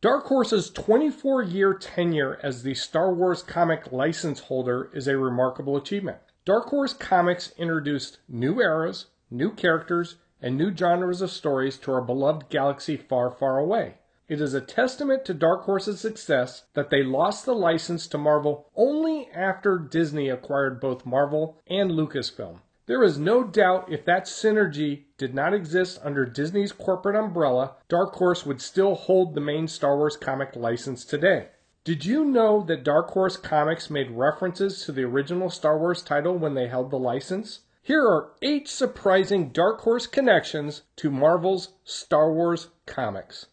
Dark Horse's 24-year tenure as the Star Wars comic license holder is a remarkable achievement. Dark Horse Comics introduced new eras, new characters, and new genres of stories to our beloved galaxy far, far away. It is a testament to Dark Horse's success that they lost the license to Marvel only after Disney acquired both Marvel and Lucasfilm. There is no doubt if that synergy did not exist under Disney's corporate umbrella, Dark Horse would still hold the main Star Wars comic license today. Did you know that Dark Horse Comics made references to the original Star Wars title when they held the license? Here are 8 surprising Dark Horse connections to Marvel's Star Wars comics.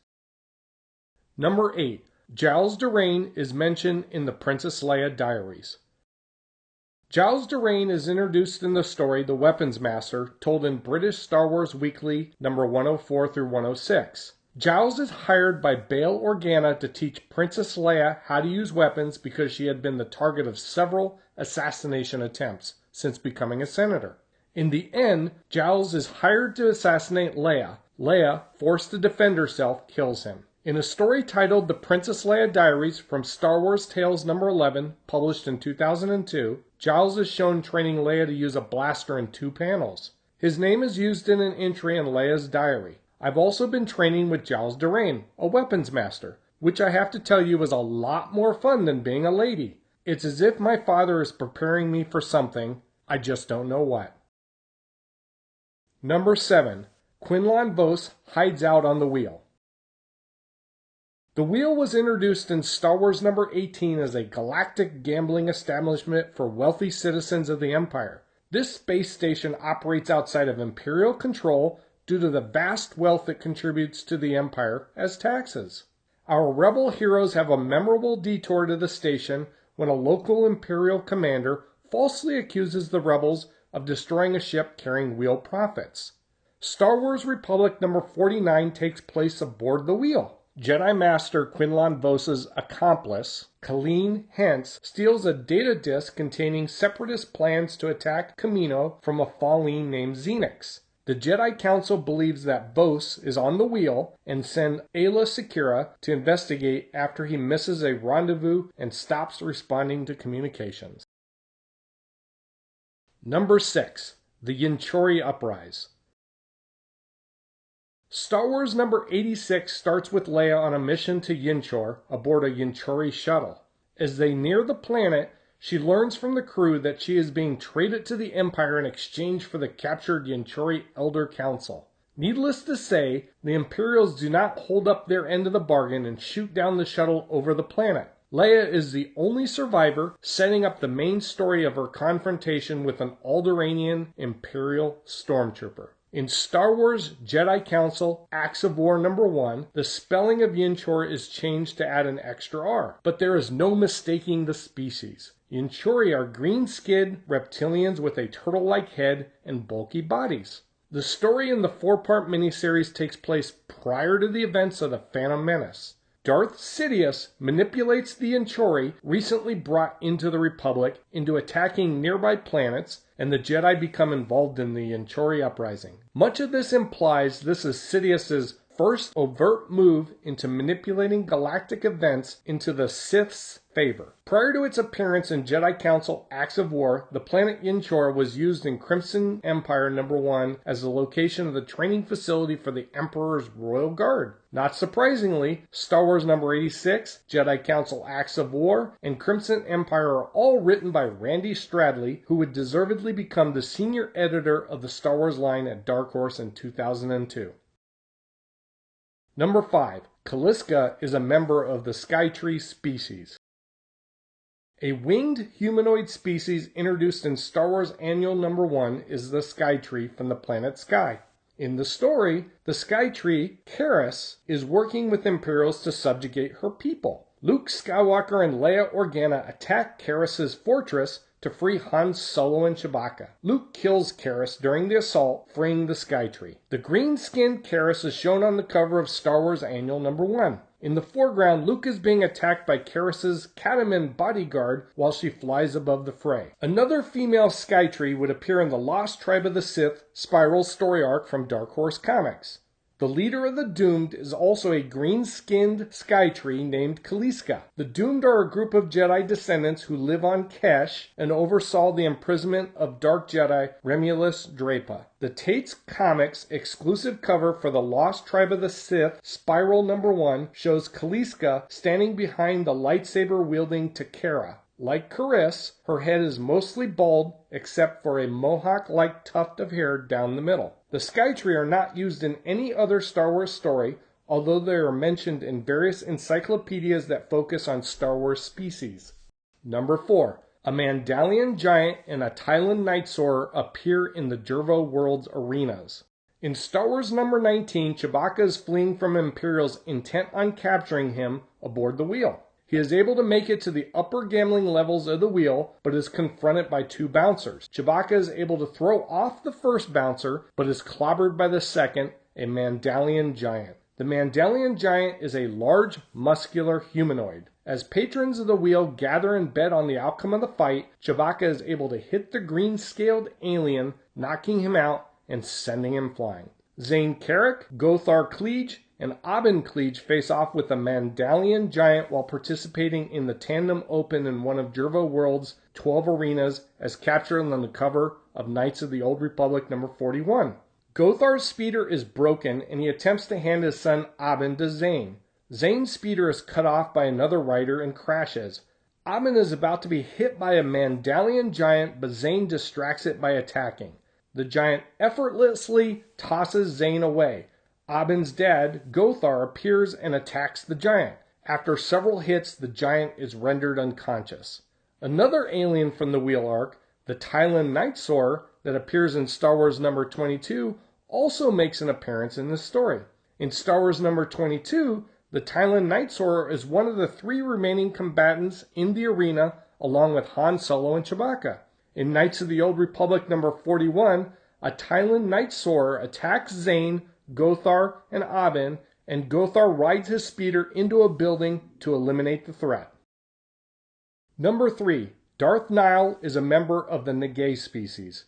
Number 8. Giles Durane is mentioned in the Princess Leia Diaries. Giles Durane is introduced in the story The Weapons Master, told in British Star Wars Weekly number 104 through 106. Giles is hired by Bail Organa to teach Princess Leia how to use weapons because she had been the target of several assassination attempts since becoming a senator. In the end, Giles is hired to assassinate Leia. Leia, forced to defend herself, kills him. In a story titled The Princess Leia Diaries from Star Wars Tales number 11, published in 2002, Giles is shown training Leia to use a blaster in 2 panels. His name is used in an entry in Leia's diary. I've also been training with Giles Durane, a weapons master, which I have to tell you is a lot more fun than being a lady. It's as if my father is preparing me for something, I just don't know what. Number 7. Quinlan Vos hides out on the wheel. The Wheel was introduced in Star Wars number 18 as a galactic gambling establishment for wealthy citizens of the Empire. This space station operates outside of Imperial control due to the vast wealth it contributes to the Empire as taxes. Our rebel heroes have a memorable detour to the station when a local Imperial commander falsely accuses the rebels of destroying a ship carrying Wheel profits. Star Wars Republic number 49 takes place aboard the Wheel. Jedi Master Quinlan Vos's accomplice, Colleen Hence, steals a data disk containing separatist plans to attack Kamino from a Falleen named Xenix. The Jedi Council believes that Vos is on the Wheel and send Aayla Secura to investigate after he misses a rendezvous and stops responding to communications. Number 6. The Yinchorri Uprising. Star Wars number 86 starts with Leia on a mission to Yinchor aboard a Yinchorri shuttle. As they near the planet, she learns from the crew that she is being traded to the Empire in exchange for the captured Yinchorri Elder Council. Needless to say, the Imperials do not hold up their end of the bargain and shoot down the shuttle over the planet. Leia is the only survivor, setting up the main story of her confrontation with an Alderaanian Imperial stormtrooper. In Star Wars Jedi Council Acts of War number 1, the spelling of Yinchor is changed to add an extra R, but there is no mistaking the species. Yinchorri are green-skinned reptilians with a turtle-like head and bulky bodies. The story in the 4-part miniseries takes place prior to the events of the Phantom Menace. Darth Sidious manipulates the Yinchorri recently brought into the Republic into attacking nearby planets, and the Jedi become involved in the Yinchorri Uprising. Much of this implies this is Sidious's first overt move into manipulating galactic events into the Sith's favor. Prior to its appearance in Jedi Council Acts of War, the planet Yinchor was used in Crimson Empire number 1 as the location of the training facility for the Emperor's Royal Guard. Not surprisingly, Star Wars number 86, Jedi Council Acts of War, and Crimson Empire are all written by Randy Stradley, who would deservedly become the senior editor of the Star Wars line at Dark Horse in 2002. Number 5. Kaliska is a member of the Skytree species. A winged humanoid species introduced in Star Wars Annual number 1 is the Skytree from the planet Sky. In the story, the Skytree, Karis, is working with Imperials to subjugate her people. Luke Skywalker and Leia Organa attack Karis's fortress to free Han Solo and Chewbacca. Luke kills Karis during the assault, freeing the Skytree. The green-skinned Karis is shown on the cover of Star Wars Annual number 1. In the foreground, Luke is being attacked by Karis's Cataman bodyguard while she flies above the fray. Another female Skytree would appear in the Lost Tribe of the Sith Spiral story arc from Dark Horse Comics. The leader of the Doomed is also a green-skinned Skytree named Kaliska. The Doomed are a group of Jedi descendants who live on Kesh and oversaw the imprisonment of Dark Jedi Remulus Drapa. The Tate's Comics exclusive cover for the Lost Tribe of the Sith, Spiral #1, shows Kaliska standing behind the lightsaber-wielding Takara. Like Cariss, her head is mostly bald except for a mohawk-like tuft of hair down the middle. The Skytree are not used in any other Star Wars story, although they are mentioned in various encyclopedias that focus on Star Wars species. Number 4. A Mandallian giant and a Tyluun Night-Soarer appear in the Jervo world's arenas. In Star Wars number 19, Chewbacca is fleeing from Imperials intent on capturing him aboard the wheel. He is able to make it to the upper gambling levels of the wheel, but is confronted by 2 bouncers. Chewbacca is able to throw off the first bouncer, but is clobbered by the second, a Mandallian giant. The Mandallian giant is a large, muscular humanoid. As patrons of the wheel gather and bet on the outcome of the fight, Chewbacca is able to hit the green-scaled alien, knocking him out and sending him flying. Zane Carrick, Gothar Klege, and Abin Klege face off with the Mandallian giant while participating in the Tandem Open in one of Jervo World's 12 arenas as captured on the cover of Knights of the Old Republic number 41. Gothar's speeder is broken and he attempts to hand his son Abin to Zane. Zane's speeder is cut off by another rider and crashes. Abin is about to be hit by a Mandallian giant, but Zane distracts it by attacking. The giant effortlessly tosses Zane away. Abin's dad, Gothar, appears and attacks the giant. After several hits, the giant is rendered unconscious. Another alien from the Wheel Arc, the Tyluun Night-Soarer, that appears in Star Wars number 22, also makes an appearance in this story. In Star Wars number 22, the Tyluun Night-Soarer is one of the 3 remaining combatants in the arena, along with Han Solo and Chewbacca. In Knights of the Old Republic number 41, a Tyluun Night-Soarer attacks Zane, Gothar, and Abin, and Gothar rides his speeder into a building to eliminate the threat. Number 3. Darth Nihl is a member of the Nagai species.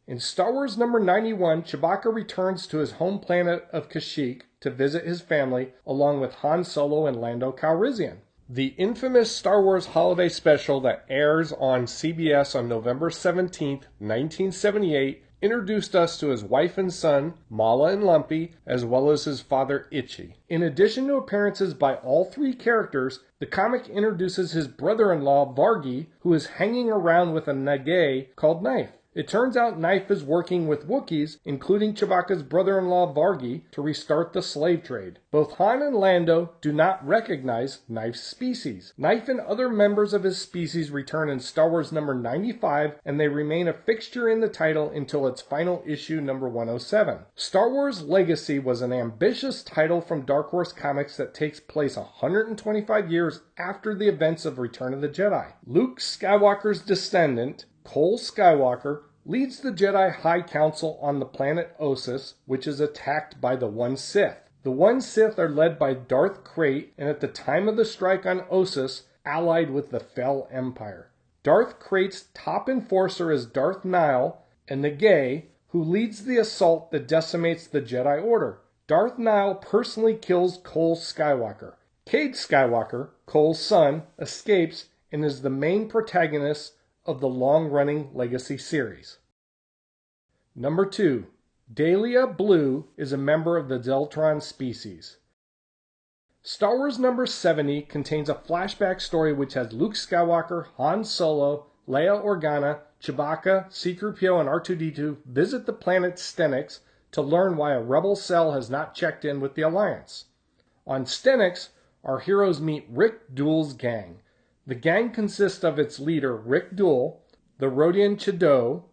In Star Wars number 91, Chewbacca returns to his home planet of Kashyyyk to visit his family, along with Han Solo and Lando Calrissian. The infamous Star Wars holiday special that airs on CBS on November 17, 1978, introduced us to his wife and son, Mala and Lumpy, as well as his father, Itchy. In addition to appearances by all 3 characters, the comic introduces his brother-in-law, Vargi, who is hanging around with a Nagai called Knife. It turns out Knife is working with Wookiees, including Chewbacca's brother-in-law Vargi, to restart the slave trade. Both Han and Lando do not recognize Knife's species. Knife and other members of his species return in Star Wars number 95, and they remain a fixture in the title until its final issue, number 107. Star Wars Legacy was an ambitious title from Dark Horse Comics that takes place 125 years after the events of Return of the Jedi. Luke Skywalker's descendant, Cole Skywalker, leads the Jedi High Council on the planet Ossus, which is attacked by the One Sith. The One Sith are led by Darth Krayt, and at the time of the strike on Ossus, allied with the Fel Empire. Darth Krayt's top enforcer is Darth Nihl, a Nagai, who leads the assault that decimates the Jedi Order. Darth Nihl personally kills Cole Skywalker. Cade Skywalker, Cole's son, escapes and is the main protagonist of the long-running Legacy series. Number 2. Deliah Blue is a member of the Zeltron species. Star Wars number 70 contains a flashback story which has Luke Skywalker, Han Solo, Leia Organa, Chewbacca, C-3PO, and R2-D2 visit the planet Stenix to learn why a rebel cell has not checked in with the Alliance. On Stenix, our heroes meet Rick Duel's gang. The gang consists of its leader, Rick Duel, the Rodian Chido,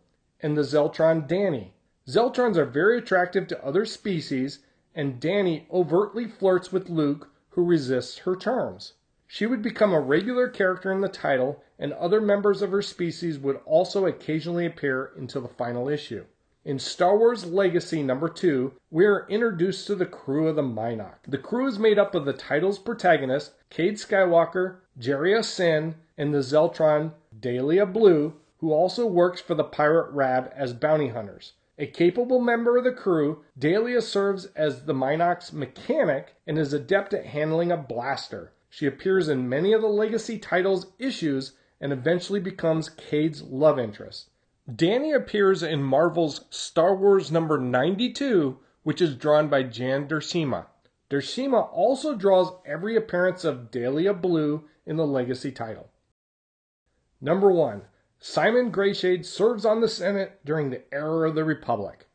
and the Zeltron Danny. Zeltrons are very attractive to other species, and Danny overtly flirts with Luke, who resists her charms. She would become a regular character in the title, and other members of her species would also occasionally appear until the final issue. In Star Wars Legacy number 2, we are introduced to the crew of the Mynock. The crew is made up of the title's protagonist, Cade Skywalker, Jeria Sin, and the Zeltron Deliah Blue, who also works for the pirate Rab as bounty hunters. A capable member of the crew, Deliah serves as the Minox's mechanic and is adept at handling a blaster. She appears in many of the Legacy titles' issues and eventually becomes Cade's love interest. Dani appears in Marvel's Star Wars number 92, which is drawn by Jan Duursema. Duursema also draws every appearance of Deliah Blue in the Legacy title. Number 1. Simon Greyshade serves on the Senate during the era of the Republic.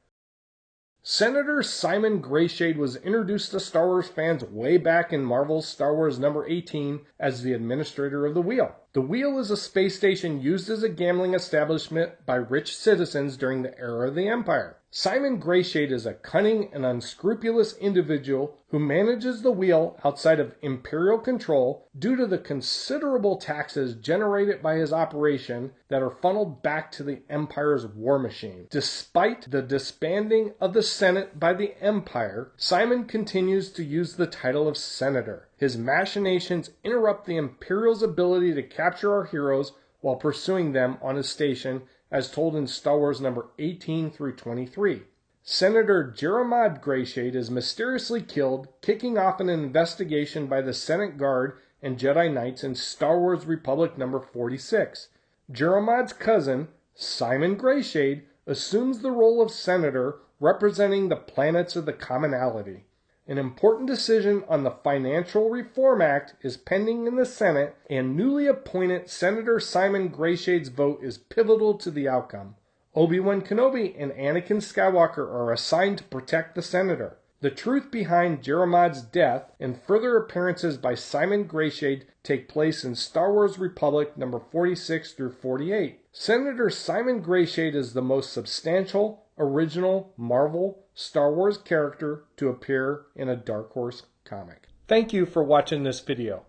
Senator Simon Greyshade was introduced to Star Wars fans way back in Marvel's Star Wars number 18 as the administrator of the Wheel. The Wheel is a space station used as a gambling establishment by rich citizens during the era of the Empire. Simon Greyshade is a cunning and unscrupulous individual who manages the Wheel outside of Imperial control due to the considerable taxes generated by his operation that are funneled back to the Empire's war machine. Despite the disbanding of the Senate by the Empire, Simon continues to use the title of Senator. His machinations interrupt the Imperial's ability to capture our heroes while pursuing them on his station, as told in Star Wars number 18 through 23. Senator Jervo Greyshade is mysteriously killed, kicking off an investigation by the Senate Guard and Jedi Knights in Star Wars Republic number 46. Jervo's cousin, Simon Greyshade, assumes the role of Senator, representing the planets of the Commonality. An important decision on the Financial Reform Act is pending in the Senate, and newly appointed Senator Simon Greyshade's vote is pivotal to the outcome. Obi-Wan Kenobi and Anakin Skywalker are assigned to protect the senator. The truth behind Jervo's death and further appearances by Simon Greyshade take place in Star Wars Republic number 46 through 48. Senator Simon Greyshade is the most substantial, original Marvel Star Wars character to appear in a Dark Horse comic. Thank you for watching this video.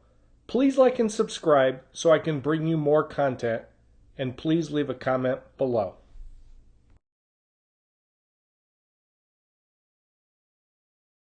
Please like and subscribe so I can bring you more content, and please leave a comment below.